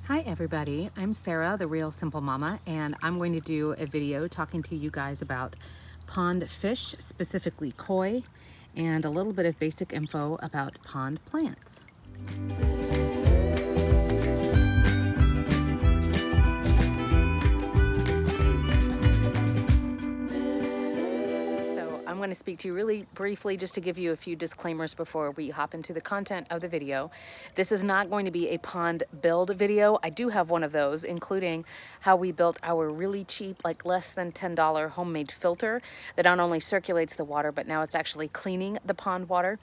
Hi everybody, I'm Sarah, the Real Simple Mama, and I'm going to do a video talking to you guys about pond fish, specifically koi, and a little bit of basic info about pond plants. I'm going to speak to you really briefly just to give you a few disclaimers before we hop into the content of the video. This is not going to be a pond build video. I do have one of those, including how we built our really cheap, like less than $10 homemade filter that not only circulates the water, but now it's actually cleaning the pond water.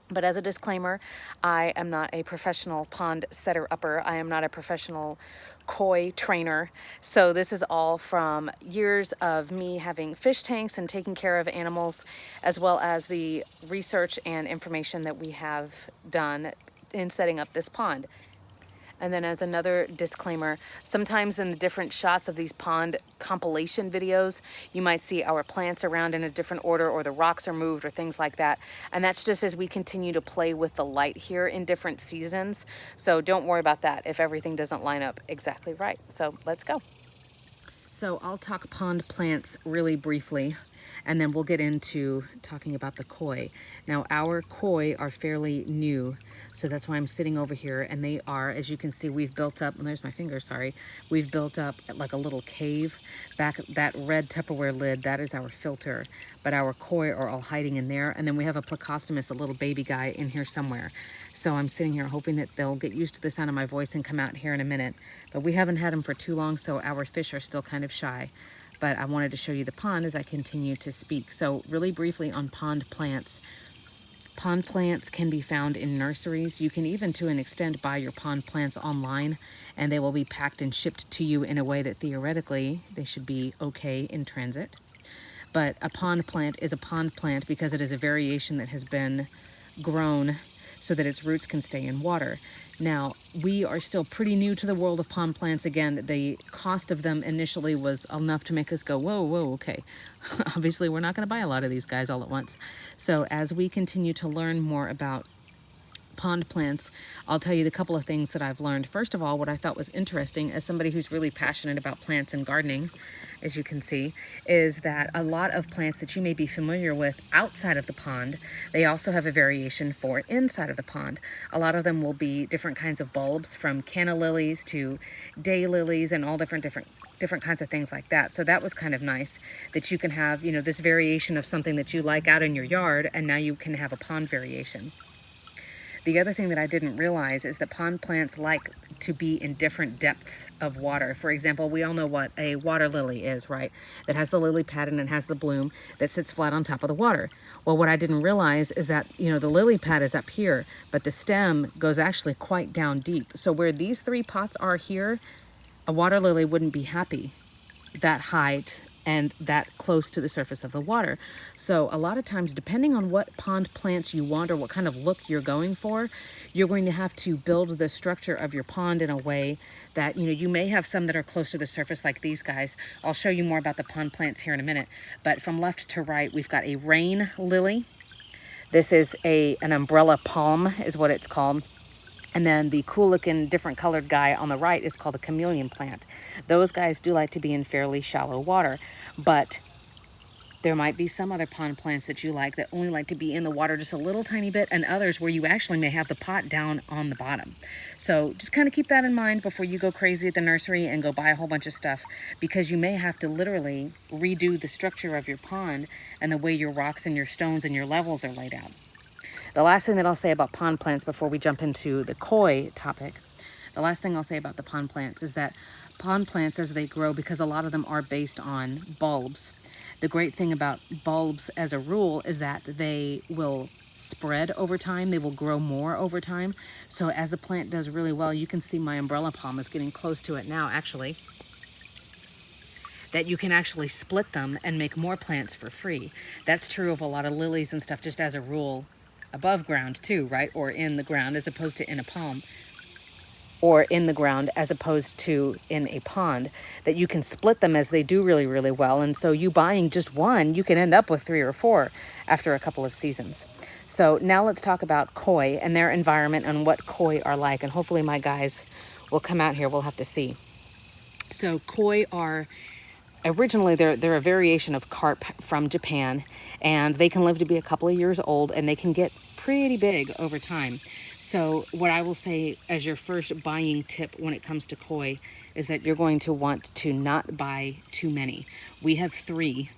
But as a disclaimer, I am not a professional pond setter-upper. I am not a professional koi trainer. So this is all from years of me having fish tanks and taking care of animals, as well as the research and information that we have done in setting up this pond. And then as another disclaimer, sometimes in the different shots of these pond compilation videos, you might see our plants around in a different order, or the rocks are moved, or things like that. And that's just as we continue to play with the light here in different seasons. So don't worry about that if everything doesn't line up exactly right. So let's go. So I'll talk pond plants really briefly, and then we'll get into talking about the koi. Now, our koi are fairly new, so that's why I'm sitting over here, and they are, as you can see, we've built up, and there's my finger, sorry, we've built up like a little cave. Back, that red Tupperware lid, that is our filter, but our koi are all hiding in there, and then we have a Plecostomus, a little baby guy, in here somewhere. So I'm sitting here hoping that they'll get used to the sound of my voice and come out here in a minute, but we haven't had them for too long, so our fish are still kind of shy. But I wanted to show you the pond as I continue to speak. So really briefly on pond plants. Pond plants can be found in nurseries. You can even, to an extent, buy your pond plants online, and they will be packed and shipped to you in a way that theoretically they should be okay in transit. But a pond plant is a pond plant because it is a variation that has been grown so that its roots can stay in water. Now, we are still pretty new to the world of pond plants. Again, the cost of them initially was enough to make us go, whoa, whoa, okay. Obviously, we're not going to buy a lot of these guys all at once. So as we continue to learn more about pond plants, I'll tell you the couple of things that I've learned. First of all, what I thought was interesting as somebody who's really passionate about plants and gardening, as you can see, is that a lot of plants that you may be familiar with outside of the pond, they also have a variation for inside of the pond. A lot of them will be different kinds of bulbs, from canna lilies to day lilies and all different kinds of things like that. So that was kind of nice that you can have, you know, this variation of something that you like out in your yard, and now you can have a pond variation. The other thing that I didn't realize is that pond plants like to be in different depths of water. For example, we all know what a water lily is, right? That has the lily pad and it has the bloom that sits flat on top of the water. Well, what I didn't realize is that, you know, the lily pad is up here, but the stem goes actually quite down deep. So where these three pots are here, a water lily wouldn't be happy that height and that close to the surface of the water. So a lot of times, depending on what pond plants you want or what kind of look you're going for, you're going to have to build the structure of your pond in a way that, you know, you may have some that are close to the surface like these guys. I'll show you more about the pond plants here in a minute. But from left to right, we've got a rain lily. This is an umbrella palm is what it's called. And then the cool looking different colored guy on the right is called a chameleon plant. Those guys do like to be in fairly shallow water, but there might be some other pond plants that you like that only like to be in the water just a little tiny bit, and others where you actually may have the pot down on the bottom. So just kind of keep that in mind before you go crazy at the nursery and go buy a whole bunch of stuff, because you may have to literally redo the structure of your pond and the way your rocks and your stones and your levels are laid out. The last thing that I'll say about pond plants before we jump into the koi topic, the last thing I'll say about the pond plants is that pond plants, as they grow, because a lot of them are based on bulbs, the great thing about bulbs as a rule is that they will spread over time. They will grow more over time. So as a plant does really well, you can see my umbrella palm is getting close to it now, actually, that you can actually split them and make more plants for free. That's true of a lot of lilies and stuff, just as a rule, above ground too, right? Or in the ground as opposed to in a palm, or in the ground as opposed to in a pond, that you can split them as they do really, really well. And so you buying just one, you can end up with 3 or 4 after a couple of seasons. So now let's talk about koi and their environment and what koi are like. And hopefully my guys will come out here. We'll have to see. So koi are originally they're a variation of carp from Japan, and they can live to be a couple of years old, and they can get pretty big over time. So what I will say as your first buying tip when it comes to koi is that you're going to want to not buy too many. We have 3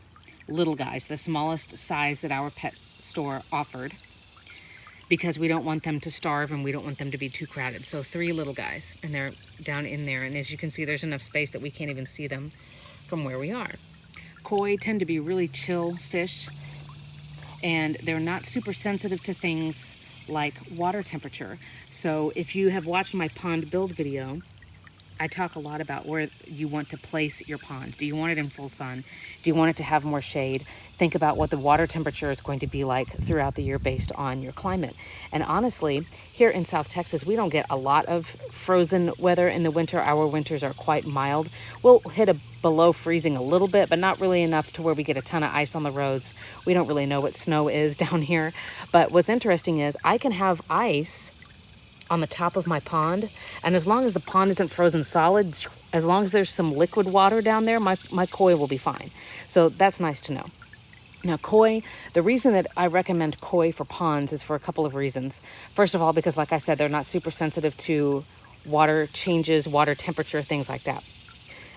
little guys, the smallest size that our pet store offered, because we don't want them to starve and we don't want them to be too crowded. So 3 little guys, and they're down in there. And as you can see, there's enough space that we can't even see them from where we are. Koi tend to be really chill fish, and they're not super sensitive to things like water temperature. So if you have watched my pond build video, I talk a lot about where you want to place your pond. Do you want it in full sun? Do you want it to have more shade? Think about what the water temperature is going to be like throughout the year based on your climate. And honestly, here in South Texas, we don't get a lot of frozen weather in the winter. Our winters are quite mild. We'll hit below freezing a little bit, but not really enough to where we get a ton of ice on the roads. We don't really know what snow is down here. But what's interesting is I can have ice on the top of my pond, and as long as the pond isn't frozen solid, as long as there's some liquid water down there, my koi will be fine. So that's nice to know. Now koi, the reason that I recommend koi for ponds is for a couple of reasons. First of all, because like I said, they're not super sensitive to water changes, water temperature, things like that.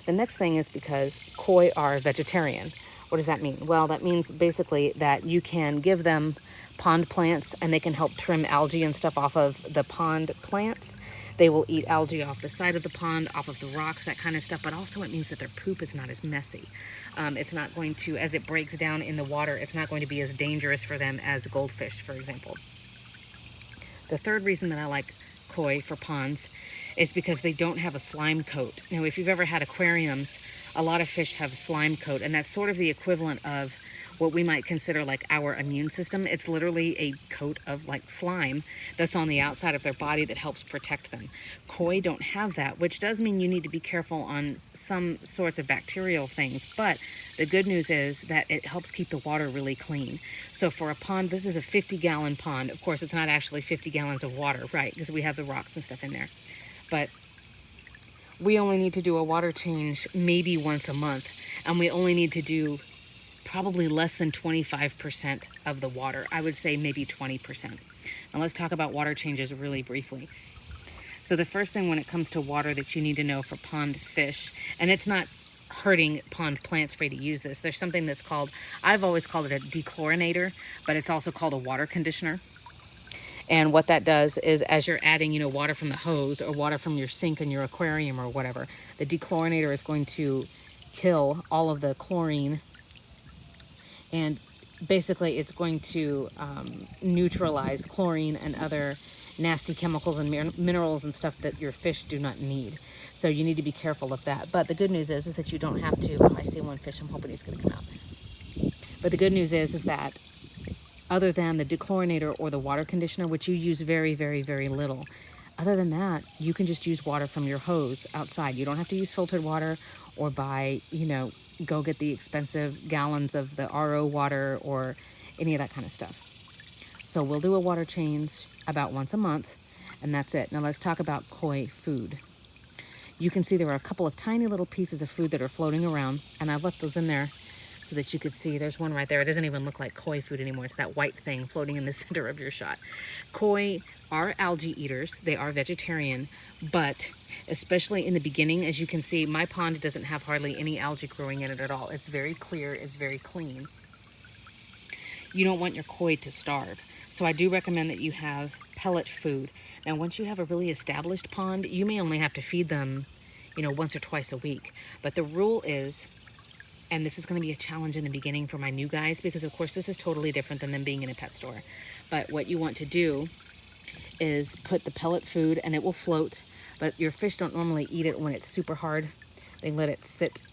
The next thing is because koi are vegetarian. What does that mean? Well, that means basically that you can give them pond plants and they can help trim algae and stuff off of the pond plants. They will eat algae off the side of the pond, off of the rocks, that kind of stuff. But also it means that their poop is not as messy. It's not going to, as it breaks down in the water, it's not going to be as dangerous for them as goldfish, for example. The third reason that I like koi for ponds is because they don't have a slime coat. Now, if you've ever had aquariums, a lot of fish have a slime coat, and that's sort of the equivalent of what we might consider like our immune system. It's literally a coat of like slime that's on the outside of their body that helps protect them. Koi don't have that, which does mean you need to be careful on some sorts of bacterial things, but the good news is that it helps keep the water really clean. So for a pond, this is a 50-gallon pond. Of course, it's not actually 50 gallons of water, right? Because we have the rocks and stuff in there. But we only need to do a water change maybe once a month, and we only need to do probably less than 25% of the water. I would say maybe 20%. Now let's talk about water changes really briefly. So the first thing when it comes to water that you need to know for pond fish, and it's not hurting pond plants for you to use this. There's something that's called, I've always called it a dechlorinator, but it's also called a water conditioner. And what that does is as you're adding, water from the hose or water from your sink in your aquarium or whatever, the dechlorinator is going to kill all of the chlorine, and basically it's going to neutralize chlorine and other nasty chemicals and minerals and stuff that your fish do not need. So you need to be careful of that. But the good news is that you don't have to. Oh, I see one fish. I'm hoping he's going to come out. But the good news is that other than the dechlorinator or the water conditioner, which you use very, very, very little, other than that, you can just use water from your hose outside. You don't have to use filtered water or buy, go get the expensive gallons of the RO water or any of that kind of stuff. So we'll do a water change about once a month, and that's it. Now let's talk about koi food. You can see there are a couple of tiny little pieces of food that are floating around, and I've left those in there so that you could see. There's one right there. It doesn't even look like koi food anymore. It's that white thing floating in the center of your shot. Koi are algae eaters. They are vegetarian, but especially in the beginning, as you can see, my pond doesn't have hardly any algae growing in it at all. It's very clear. It's very clean. You don't want your koi to starve. So I do recommend that you have pellet food. Now, once you have a really established pond, you may only have to feed them, once or twice a week. But the rule is, and this is going to be a challenge in the beginning for my new guys, because of course this is totally different than them being in a pet store. But what you want to do is put the pellet food, and it will float, but your fish don't normally eat it when it's super hard. They let it sit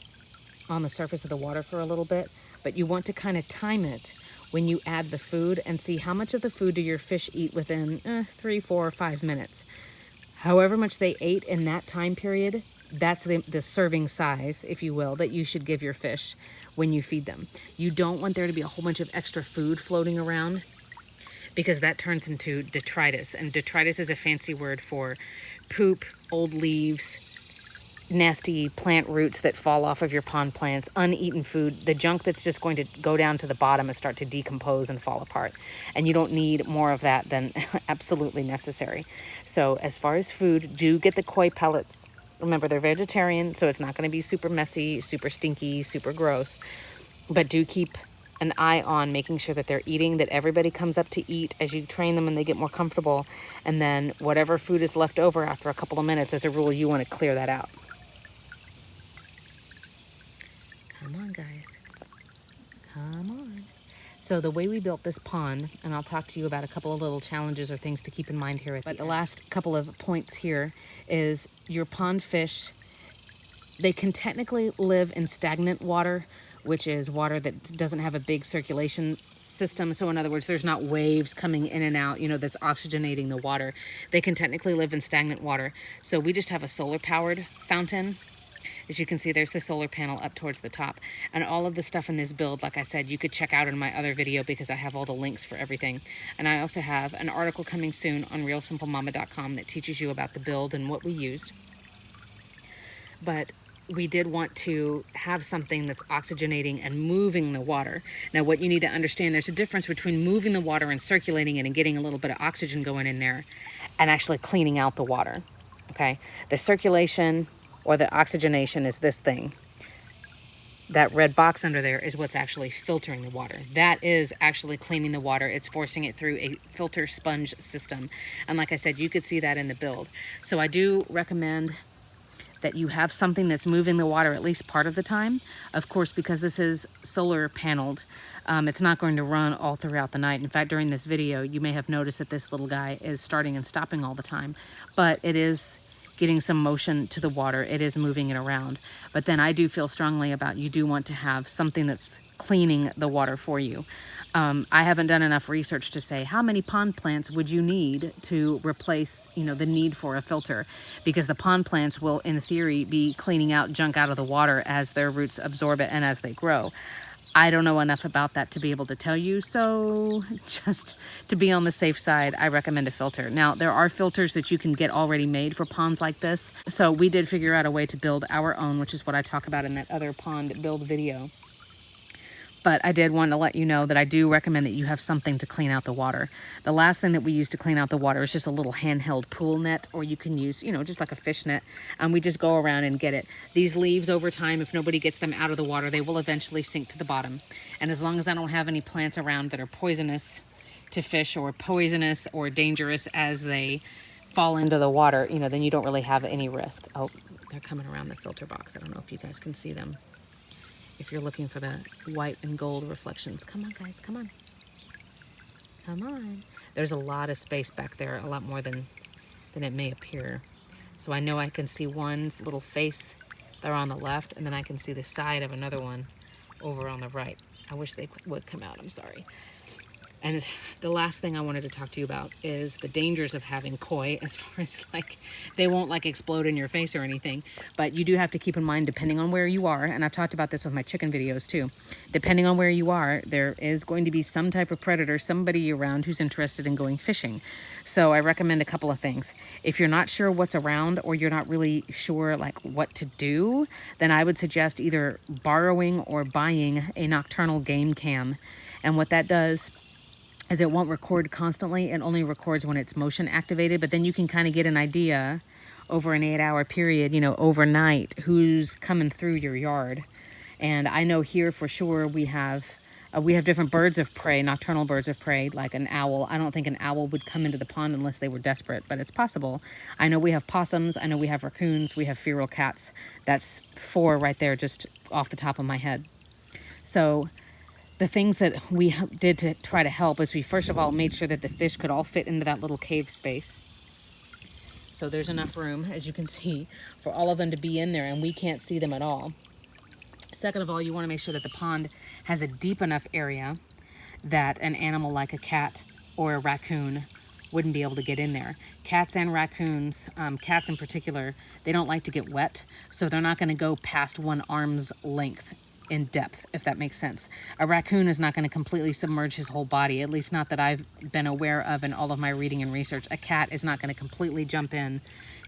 on the surface of the water for a little bit, but you want to kind of time it when you add the food and see how much of the food do your fish eat within 3, 4, 5 minutes. However much they ate in that time period, that's the serving size, if you will, that you should give your fish when you feed them. You don't want there to be a whole bunch of extra food floating around, because that turns into detritus. And detritus is a fancy word for poop, old leaves, nasty plant roots that fall off of your pond plants, uneaten food, the junk that's just going to go down to the bottom and start to decompose and fall apart. And you don't need more of that than absolutely necessary. So as far as food, do get the koi pellets. Remember, they're vegetarian, so it's not going to be super messy, super stinky, super gross. But do keep an eye on making sure that they're eating, that everybody comes up to eat as you train them and they get more comfortable. And then whatever food is left over after a couple of minutes, as a rule, you want to clear that out. Come on, guys. Come on. So the way we built this pond, and I'll talk to you about a couple of little challenges or things to keep in mind here. But the last couple of points here is your pond fish, they can technically live in stagnant water, which is water that doesn't have a big circulation system. So in other words, there's not waves coming in and out, that's oxygenating the water. They can technically live in stagnant water. So we just have a solar powered fountain. As you can see, there's the solar panel up towards the top. And all of the stuff in this build, like I said, you could check out in my other video because I have all the links for everything. And I also have an article coming soon on realsimplemama.com that teaches you about the build and what we used. But we did want to have something that's oxygenating and moving the water. Now, what you need to understand, there's a difference between moving the water and circulating it and getting a little bit of oxygen going in there and actually cleaning out the water, okay? The circulation or the oxygenation is this thing. That red box under there is what's actually filtering the water. That is actually cleaning the water. It's forcing it through a filter sponge system. And like I said, you could see that in the build. So I do recommend that you have something that's moving the water at least part of the time. Of course, because this is solar paneled, it's not going to run all throughout the night. In fact, during this video, you may have noticed that this little guy is starting and stopping all the time, but it is getting some motion to the water. It is moving it around. But then I do feel strongly about you do want to have something that's cleaning the water for you. I haven't done enough research to say how many pond plants would you need to replace, the need for a filter, because the pond plants will, in theory, be cleaning out junk out of the water as their roots absorb it and as they grow. I don't know enough about that to be able to tell you, so just to be on the safe side, I recommend a filter. Now, there are filters that you can get already made for ponds like this, so we did figure out a way to build our own, which is what I talk about in that other pond build video. But I did want to let you know that I do recommend that you have something to clean out the water. The last thing that we use to clean out the water is just a little handheld pool net, or you can use, just like a fish net. And we just go around and get it. These leaves over time, if nobody gets them out of the water, they will eventually sink to the bottom. And as long as I don't have any plants around that are poisonous to fish or poisonous or dangerous as they fall into the water, then you don't really have any risk. Oh, they're coming around the filter box. I don't know if you guys can see them. If you're looking for the white and gold reflections. Come on, guys, come on. Come on. There's a lot of space back there, a lot more than it may appear. So I know I can see one's little face there on the left, and then I can see the side of another one over on the right. I wish they would come out, I'm sorry. And the last thing I wanted to talk to you about is the dangers of having koi, as far as they won't explode in your face or anything, but you do have to keep in mind, depending on where you are, and I've talked about this with my chicken videos too, depending on where you are, there is going to be some type of predator, somebody around who's interested in going fishing. So I recommend a couple of things. If you're not sure what's around, or you're not really sure what to do, then I would suggest either borrowing or buying a nocturnal game cam. And what that does is it won't record constantly. It only records when it's motion activated, but then you can kind of get an idea over an 8-hour period, overnight, who's coming through your yard. And I know here for sure we have different birds of prey, nocturnal birds of prey, like an owl. I don't think an owl would come into the pond unless they were desperate, but it's possible. I know we have possums. I know we have raccoons. We have feral cats. That's 4 right there, just off the top of my head. So the things that we did to try to help is we first of all made sure that the fish could all fit into that little cave space. So there's enough room, as you can see, for all of them to be in there, and we can't see them at all. Second of all, you want to make sure that the pond has a deep enough area that an animal like a cat or a raccoon wouldn't be able to get in there. Cats and raccoons, cats in particular, they don't like to get wet, so they're not going to go past 1 arm's length in depth, if that makes sense. A raccoon is not going to completely submerge his whole body, at least not that I've been aware of in all of my reading and research. A cat is not going to completely jump in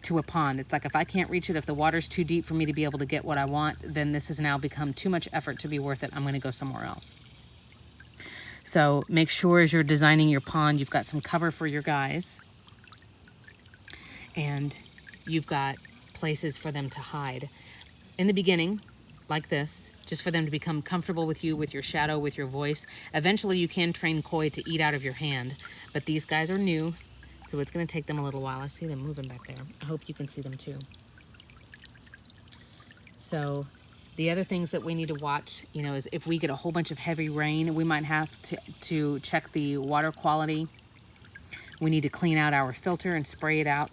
to a pond. It's like if I can't reach it, if the water's too deep for me to be able to get what I want, then this has now become too much effort to be worth it. I'm going to go somewhere else. So make sure as you're designing your pond, you've got some cover for your guys, and you've got places for them to hide. In the beginning, like this, just for them to become comfortable with you, with your shadow, with your voice. Eventually you can train koi to eat out of your hand, but these guys are new, so it's going to take them a little while. I see them moving back there. I hope you can see them too. So the other things that we need to watch, you know, is if we get a whole bunch of heavy rain, we might have to check the water quality. We need to clean out our filter and spray it out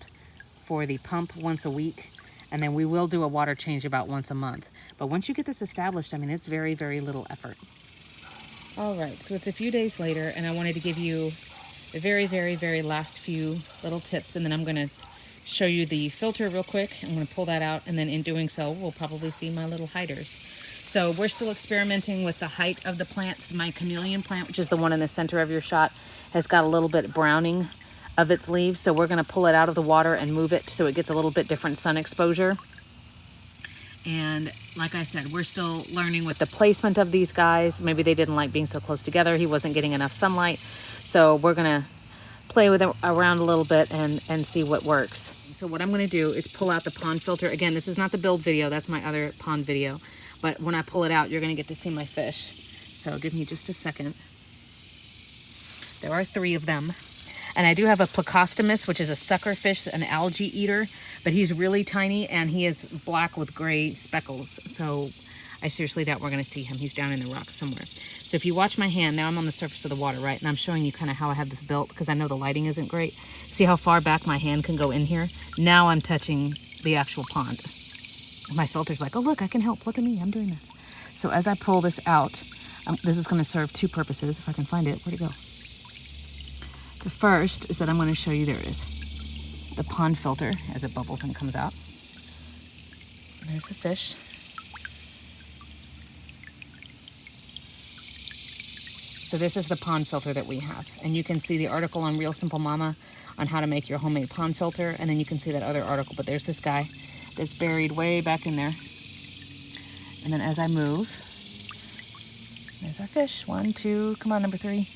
for the pump once a week. And then we will do a water change about once a month. But once you get this established, I mean, it's very, very little effort. All right, so it's a few days later, and I wanted to give you the very, very, very last few little tips, and then I'm gonna show you the filter real quick. I'm gonna pull that out, and then in doing so, we'll probably see my little hiders. So we're still experimenting with the height of the plants. My chameleon plant, which is the one in the center of your shot, has got a little bit browning of its leaves, so we're going to pull it out of the water and move it so it gets a little bit different sun exposure. And like I said, we're still learning with the placement of these guys. Maybe they didn't like being so close together. He wasn't getting enough sunlight, so we're going to play with it around a little bit and see what works. So what I'm going to do is pull out the pond filter. Again, this is not the build video, that's my other pond video, but when I pull it out, you're going to get to see my fish. So give me just a second. There are 3 of them. And I do have a Plecostomus, which is a sucker fish, an algae eater, but he's really tiny and he is black with gray speckles. So I seriously doubt we're going to see him. He's down in the rocks somewhere. So if you watch my hand, now I'm on the surface of the water, right? And I'm showing you kind of how I have this built because I know the lighting isn't great. See how far back my hand can go in here? Now I'm touching the actual pond. My filter's like, oh, look, I can help. Look at me. I'm doing this. So as I pull this out, this is going to serve 2 purposes. If I can find it, where'd it go? The first is that I'm going to show you, there it is, the pond filter as it bubbles and comes out. There's the fish. So this is the pond filter that we have. And you can see the article on Real Simple Mama on how to make your homemade pond filter. And then you can see that other article, but there's this guy that's buried way back in there. And then as I move, there's our fish. 1, 2, come on, number 3.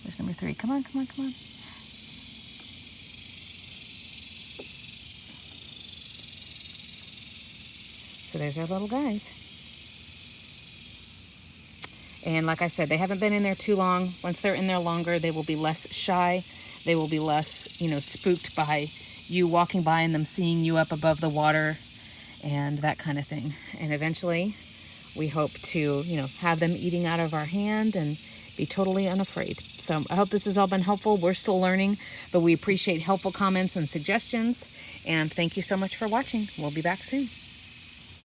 There's number 3. Come on, come on, come on. So there's our little guys. And like I said, they haven't been in there too long. Once they're in there longer, they will be less shy. They will be less, you know, spooked by you walking by and them seeing you up above the water and that kind of thing. And eventually, we hope to, you know, have them eating out of our hand and be totally unafraid. So I hope this has all been helpful. We're still learning, but we appreciate helpful comments and suggestions. And thank you so much for watching. We'll be back soon.